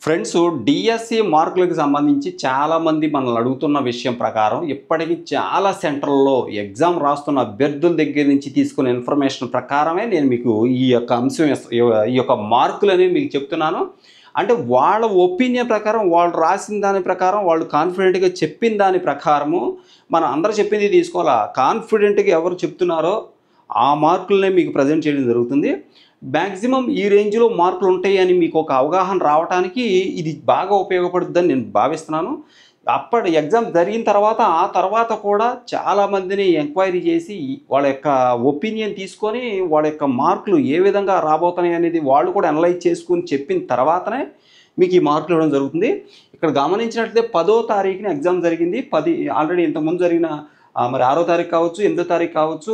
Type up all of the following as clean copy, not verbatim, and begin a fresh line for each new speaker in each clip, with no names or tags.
Friends, DSC మార్కులకు సంబంధించి చాలామంది మనల్ని అడుగుతున్న విషయం ప్రకారం ఇప్పటికీ చాలా సెంటర్లలో ఎగ్జామ్ రాస్తున్న అభ్యర్థుల దగ్గర నుంచి తీసుకున్న ఇన్ఫర్మేషన్ ప్రకారమే నేను మీకు ఈ యొక్క అంశం ఈ యొక్క మార్కులు అనేవి మీకు చెప్తున్నాను. అంటే వాళ్ళ ఒపీనియన్ ప్రకారం, వాళ్ళు రాసిన దాని ప్రకారం, వాళ్ళు కాన్ఫిడెంట్గా చెప్పిన దాని ప్రకారము మనం అందరూ చెప్పింది తీసుకోవాలా. కాన్ఫిడెంట్గా ఎవరు చెప్తున్నారో ఆ మార్కులనే మీకు ప్రజెంట్ చేయడం జరుగుతుంది. మ్యాక్సిమం ఈ రేంజ్లో మార్కులు ఉంటాయి అని మీకు ఒక అవగాహన రావడానికి ఇది బాగా ఉపయోగపడుతుందని నేను భావిస్తున్నాను. అప్పటి ఎగ్జామ్ జరిగిన తర్వాత ఆ తర్వాత కూడా చాలామందిని ఎంక్వైరీ చేసి వాళ్ళ యొక్క ఒపీనియన్ తీసుకొని వాళ్ళ యొక్క మార్కులు ఏ విధంగా రాబోతున్నాయి అనేది వాళ్ళు కూడా అనలైజ్ చేసుకుని చెప్పిన తర్వాతనే మీకు ఈ మార్కులు ఇవ్వడం జరుగుతుంది. ఇక్కడ గమనించినట్లయితే 10వ తారీఖున ఎగ్జామ్ జరిగింది. ఆల్రెడీ ఇంతకుముందు జరిగిన మరి 6వ తారీఖు కావచ్చు, 8వ తారీఖు కావచ్చు,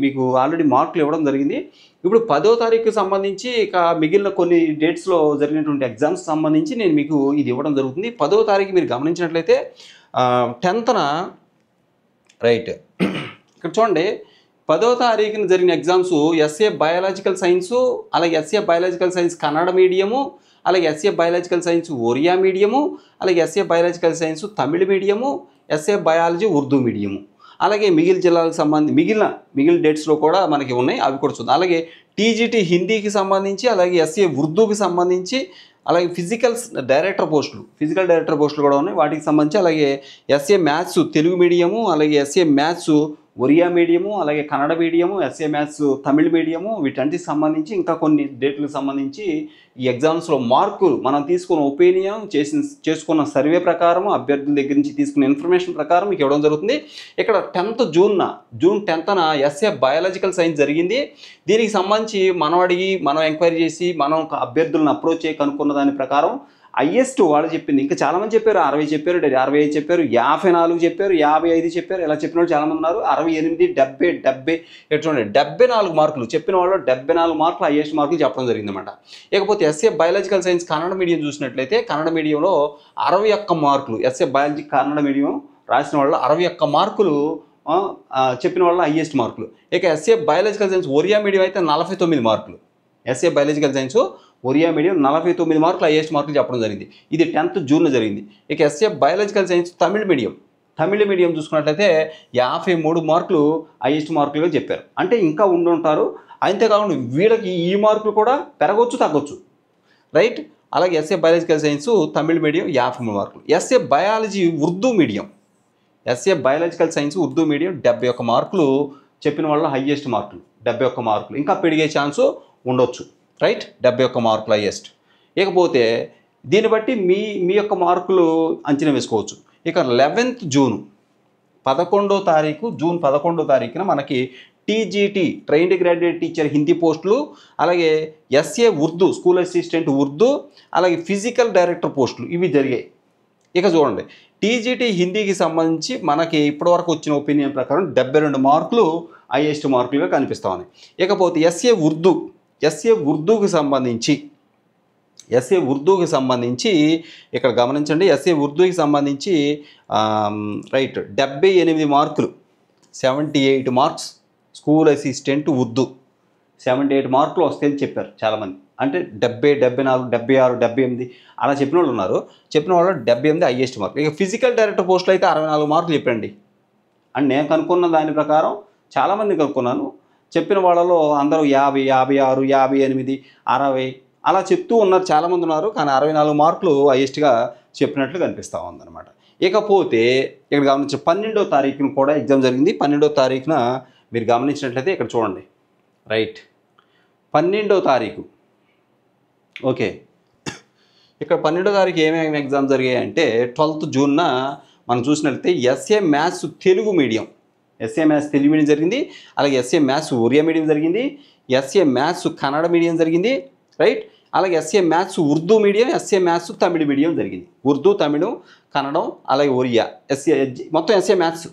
మీకు ఆల్రెడీ మార్కులు ఇవ్వడం జరిగింది. ఇప్పుడు 10వ తారీఖుకి సంబంధించి ఇక మిగిలిన కొన్ని డేట్స్లో జరిగినటువంటి ఎగ్జామ్స్ సంబంధించి నేను మీకు ఇది ఇవ్వడం జరుగుతుంది. 10వ తారీఖు మీరు గమనించినట్లయితే 10న రైట్ ఇక్కడ చూడండి, 10వ తారీఖున జరిగిన ఎగ్జామ్స్ ఎస్ఏ బయాలజికల్ సైన్సు, అలాగే SA biological science Kannada medium, అలాగే SA biological science Oriya medium, అలాగే SA biological science Tamil medium, SA biology Urdu medium, అలాగే మిగిలిన జిల్లాలకు సంబంధించి మిగిలిన డేట్స్లో కూడా మనకి ఉన్నాయి, అవి కూడా చూద్దాం. అలాగే టీజీటీ హిందీకి సంబంధించి, అలాగే ఎస్ఏ ఉర్దూకి సంబంధించి, అలాగే ఫిజికల్ డైరెక్టర్ పోస్టులు కూడా ఉన్నాయి, వాటికి సంబంధించి, అలాగే ఎస్ఏ మ్యాథ్స్ తెలుగు మీడియము, అలాగే ఎస్ఏ మ్యాథ్స్ ఒరియా మీడియము, అలాగే కన్నడ మీడియము, ఎస్ఏ మ్యాథ్స్ తమిళ మీడియము, వీటన్నిటికి సంబంధించి ఇంకా కొన్ని డేట్లకు సంబంధించి ఈ ఎగ్జామ్స్లో మార్కులు మనం తీసుకున్న ఒపీనియన్ చేసుకున్న సర్వే ప్రకారం, అభ్యర్థుల దగ్గర నుంచి తీసుకున్న ఇన్ఫర్మేషన్ ప్రకారం మీకు ఇవ్వడం జరుగుతుంది. ఇక్కడ జూన్ 10న ఎస్ఏ బయాలజికల్ సైన్స్ జరిగింది. దీనికి సంబంధించి మనం ఎంక్వైరీ చేసి మనం అభ్యర్థులను అప్రోచ్ చేసి కనుక్కున్న దాని ప్రకారం హైయెస్ట్ వాళ్ళు చెప్పింది, ఇంకా చాలామంది చెప్పారు, 60 చెప్పారు, 65 చెప్పారు, 54 చెప్పారు, 55 చెప్పారు, ఇలా చెప్పిన వాళ్ళు చాలామంది ఉన్నారు. 68, 70 చూడండి, 74 మార్కులు చెప్పిన వాళ్ళు 74 మార్కులు హైయెస్ట్ మార్కులు చెప్పడం జరిగిందన్నమాట. ఇకపోతే SA biological science Kannada medium చూసినట్లయితే కన్నడ మీడియంలో 61 మార్కులు, ఎస్ఏ బయాలజీ కన్నడ మీడియం రాసిన వాళ్ళు 61 మార్కులు చెప్పిన వాళ్ళు హైయెస్ట్ మార్కులు. ఇక SA biological science Oriya medium అయితే 49 మార్కులు, SA biological science Oriya medium 49 మార్కులు హైయెస్ట్ మార్కులు చెప్పడం జరిగింది. ఇది 10th జూన్ జరిగింది. ఇక SA biological science Tamil medium చూసుకున్నట్లయితే 53 మార్కులు హైయెస్ట్ మార్కులుగా చెప్పారు. అంటే ఇంకా ఉండుంటారు. అంతేకాకుండా వీళ్ళకి ఈ మార్కులు కూడా పెరగవచ్చు, తగ్గొచ్చు, రైట్. అలాగే SA biological science Tamil medium 53 మార్కులు. SA biology Urdu medium, SA biological science Urdu medium 71 మార్కులు చెప్పిన వాళ్ళ హైయెస్ట్ మార్కులు, 71 మార్కులు. ఇంకా పెరిగే ఛాన్సు ఉండొచ్చు, రైట్. 71 మార్కులు హైయెస్ట్. ఇకపోతే దీన్ని బట్టి మీ యొక్క మార్కులు అంచనా వేసుకోవచ్చు. ఇక 11th జూన్ 11వ తారీఖున మనకి TGT trained graduate teacher Hindi పోస్టులు, అలాగే SA Urdu school assistant Urdu, అలాగే ఫిజికల్ డైరెక్టర్ పోస్టులు ఇవి జరిగాయి. ఇక చూడండి, టీజీటీ హిందీకి సంబంధించి మనకి ఇప్పటివరకు వచ్చిన ఒపీనియన్ ప్రకారం 72 మార్కులు హైయెస్ట్ మార్కులుగా కనిపిస్తూ ఉన్నాయి. ఇకపోతే ఎస్ఏ ఉర్దూకి సంబంధించి ఇక్కడ గమనించండి, ఎస్ఏ ఉర్దూకి సంబంధించి రైట్ 78 మార్కులు, 78 మార్క్స్ స్కూల్ అసిస్టెంట్ ఉర్దూ 78 మార్కులు వస్తాయని చెప్పారు చాలామంది. అంటే 70, 74, 76, 78 అలా చెప్పిన వాళ్ళు ఉన్నారు. చెప్పిన వాళ్ళు 78 హైయెస్ట్ మార్కులు. ఇక ఫిజికల్ డైరెక్టర్ పోస్టులు అయితే 64 మార్కులు చెప్పండి. అండ్ నేను కనుక్కున్న దాని ప్రకారం చాలామంది కనుక్కున్నాను. చెప్పిన వాళ్ళలో అందరూ 50, 56, 58, 60 అలా చెప్తూ ఉన్నారు, చాలామంది ఉన్నారు. కానీ 64 మార్కులు హైయెస్ట్గా చెప్పినట్లు కనిపిస్తూ ఉందన్నమాట. ఇకపోతే ఇక్కడ గమనించి 12వ తారీఖున కూడా ఎగ్జామ్ జరిగింది. 12వ తారీఖున మీరు గమనించినట్లయితే ఇక్కడ చూడండి, రైట్. 12వ తారీఖు ఓకే. ఇక్కడ 12వ తారీఖు ఏమేమి ఎగ్జామ్ జరిగాయంటే 12th జూన్న మనం చూసినట్లయితే ఎస్ఏ మ్యాథ్స్ తెలుగు మీడియం జరిగింది, అలాగే ఎస్ఏ మ్యాథ్స్ ఒరియా మీడియం జరిగింది, ఎస్ఏ మ్యాథ్స్ కన్నడ మీడియం జరిగింది, రైట్. అలాగే SA maths Urdu medium, SA maths Tamil medium జరిగింది. ఉర్దూ, తమిళం, కన్నడం, అలాగే ఒరియా మొత్తం ఎస్ఏ మ్యాథ్స్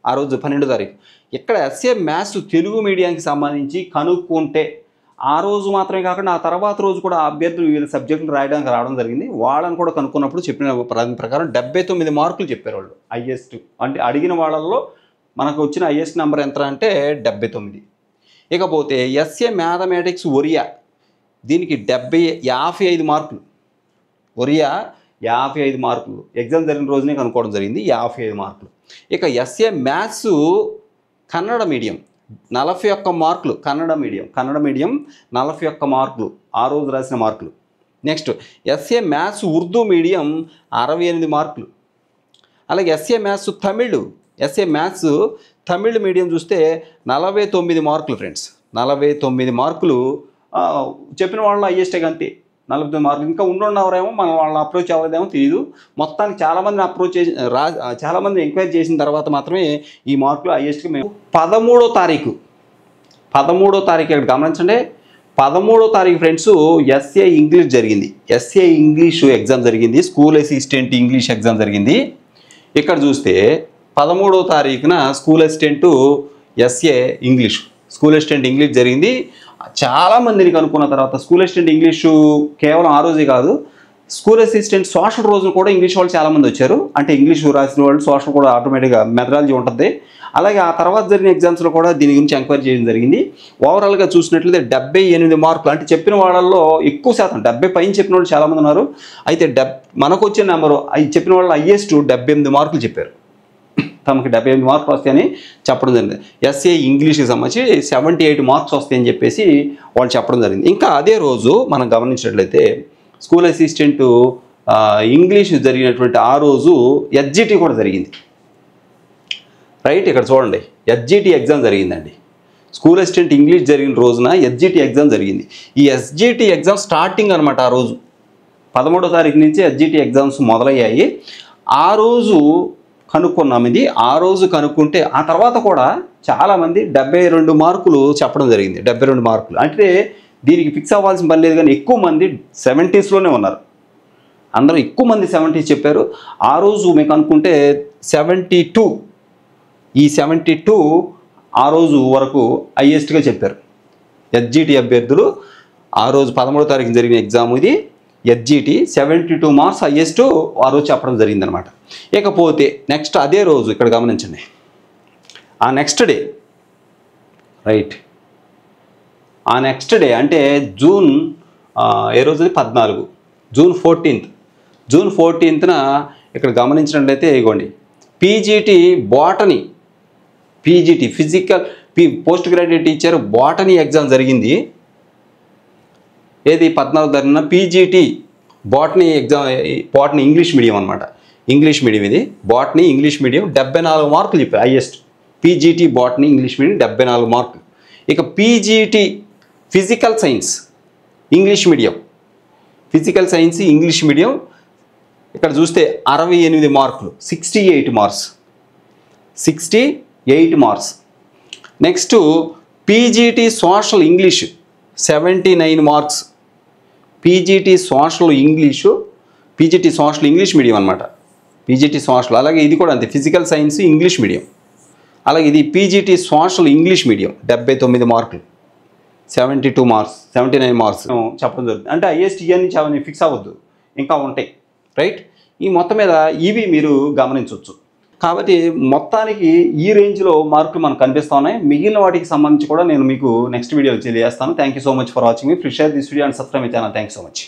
ఆ రోజు 12వ తారీఖు. ఇక్కడ ఎస్ఏ మ్యాథ్స్ తెలుగు మీడియానికి సంబంధించి కనుక్కుంటే ఆ రోజు మాత్రమే కాకుండా ఆ తర్వాత రోజు కూడా అభ్యర్థులు వివిధ సబ్జెక్టులు రావడం జరిగింది. వాళ్ళని కూడా కనుక్కున్నప్పుడు చెప్పిన ప్రకారం 79 మార్కులు చెప్పారు వాళ్ళు హైయెస్ట్. అంటే అడిగిన వాళ్ళల్లో మనకు వచ్చిన హైయెస్ట్ నెంబర్ ఎంత అంటే 79. ఇకపోతే ఎస్ఏ మ్యాథమెటిక్స్ ఒరియా దీనికి 55 మార్కులు, ఒరియా 55 మార్కులు. ఎగ్జామ్ జరిగిన రోజునే కనుక్కోవడం జరిగింది, 55 మార్కులు. ఇక ఎస్ఏ మ్యాథ్స్ కన్నడ మీడియం 41 మార్కులు. కన్నడ మీడియం 41 మార్కులు, ఆ రోజు రాసిన మార్కులు. Next SA maths Urdu medium 68 మార్కులు. అలాగే ఎస్ఏ మ్యాథ్స్ తమిళ్ మీడియం చూస్తే 49 మార్కులు ఫ్రెండ్స్. 49 మార్కులు. చెప్పిన వాళ్ళు హైయెస్టే అంతే, 49 మార్కులు. ఇంకా ఉన్నవారేమో మనం వాళ్ళని అప్రోచ్ అవ్వదేమో తెలియదు. మొత్తానికి చాలామందిని అప్రోచ్ చేసి చాలామంది ఎంక్వైరీ చేసిన తర్వాత మాత్రమే ఈ మార్కులు హైయెస్ట్గా మేము 13వ తారీఖు ఇక్కడ గమనించండి. 13వ తారీఖు ఫ్రెండ్స్ ఎస్ఏ ఇంగ్లీష్ జరిగింది. ఎస్ఏ ఇంగ్లీష్ ఎగ్జామ్ జరిగింది. స్కూల్ అసిస్టెంట్ ఇంగ్లీష్ ఎగ్జామ్ జరిగింది. ఇక్కడ చూస్తే 13వ తారీఖున స్కూల్ అసిస్టెంట్ ఇంగ్లీష్ జరిగింది. చాలామందిని కనుక్కున్న తర్వాత స్కూల్ అసిస్టెంట్ ఇంగ్లీషు కేవలం ఆ రోజే కాదు, స్కూల్ అసిస్టెంట్ సోషల్ రోజులు కూడా ఇంగ్లీష్ వాళ్ళు చాలామంది వచ్చారు. అంటే ఇంగ్లీష్ రాసిన వాళ్ళు సోషల్ కూడా ఆటోమేటిక్గా మెథడాలజీ ఉంటుంది. అలాగే ఆ తర్వాత జరిగిన ఎగ్జామ్స్లో కూడా దీని గురించి ఎంక్వైరీ చేయడం జరిగింది. ఓవరాల్గా చూసినట్లయితే 78 మార్కులు. అంటే చెప్పిన వాళ్ళల్లో ఎక్కువ శాతం 70 పైన చెప్పిన వాళ్ళు చాలామంది ఉన్నారు. అయితే మనకు వచ్చిన నెంబరు చెప్పిన వాళ్ళు హైయెస్ట్ 78 మార్కులు చెప్పారు. తమకి 78 మార్కులు వస్తాయని చెప్పడం జరిగింది. ఎస్ఏ ఇంగ్లీష్కి సంబంధించి 78 మార్క్స్ వస్తాయని చెప్పేసి వాళ్ళు చెప్పడం జరిగింది. ఇంకా అదే రోజు మనం గమనించినట్లయితే స్కూల్ అసిస్టెంట్ ఇంగ్లీష్ జరిగినటువంటి ఆ రోజు ఎస్జిటి కూడా జరిగింది. రైట్, ఇక్కడ చూడండి, ఎస్జిటి ఎగ్జామ్ జరిగిందండి. స్కూల్ అసిస్టెంట్ ఇంగ్లీష్ జరిగిన రోజున ఎస్జిటి ఎగ్జామ్ జరిగింది. ఈ ఎస్జిటి ఎగ్జామ్ స్టార్టింగ్ అనమాట. ఆ రోజు 13వ తారీఖు నుంచి ఎస్జిటి ఎగ్జామ్స్ మొదలయ్యాయి. ఆ రోజు కనుక్కున్నాం ఇది. ఆ రోజు కనుక్కుంటే ఆ తర్వాత కూడా చాలామంది 72 మార్కులు చెప్పడం జరిగింది. 72 మార్కులు అంటే దీనికి ఫిక్స్ అవ్వాల్సిన పని లేదు, కానీ ఎక్కువ మంది 70sలోనే ఉన్నారు. అందరూ ఎక్కువ మంది 70s చెప్పారు. ఆ రోజు మీకు అనుకుంటే 72, ఈ 72 ఆ రోజు వరకు హైయెస్ట్గా చెప్పారు ఎస్జిటి అభ్యర్థులు. ఆ రోజు 13వ తారీఖు జరిగిన ఎగ్జామ్ ఇది ఎస్జిటి. 72 మార్క్స్ హైయెస్ట్ ఆ రోజు చెప్పడం జరిగిందనమాట. ఇకపోతే నెక్స్ట్ అదే రోజు ఇక్కడ గమనించండి, ఆ నెక్స్ట్ డే రైట్, ఆ నెక్స్ట్ డే అంటే జూన్ ఏ రోజు 14, జూన్ 14న ఇక్కడ గమనించినట్లయితే ఇగోండి PGT botany, physical post graduate teacher botany exam జరిగింది. ఏది 14 తారీఖున PGT botany exam. Botany English medium అనమాట, ఇంగ్లీష్ మీడియం ఇది. బాటనీ ఇంగ్లీష్ మీడియం 74 మార్కులు చెప్పారు highest. PGT botany English medium 74 మార్కులు. ఇక PGT physical science English medium, ఇక్కడ చూస్తే 68 మార్కులు, 68 marks. Next PGT social English 79 marks. PGT social English medium అనమాట, పీజీటీ సోషల్. అలాగే ఇది కూడా అంతే, ఫిజికల్ సైన్స్ ఇంగ్లీష్ మీడియం. అలాగే ఇది పీజీటీ సోషల్ ఇంగ్లీష్ మీడియం 79 మార్కులు, 79 మార్క్స్ చెప్పడం జరుగుతుంది. అంటే హైయెస్ట్ ఇవన్నీ చాలా ఫిక్స్ అవ్వద్దు, ఇంకా ఉంటాయి. రైట్, ఈ మొత్తం మీద ఇవి మీరు గమనించవచ్చు. కాబట్టి మొత్తానికి ఈ రేంజ్లో మార్కులు మనకు కనిపిస్తూ ఉన్నాయి. మిగిలిన వాటికి సంబంధించి కూడా నేను మీకు నెక్స్ట్ వీడియోలో తెలియజేస్తాను. Thank you so much for watching me. Please share this video and subscribe my channel. Thank you so much.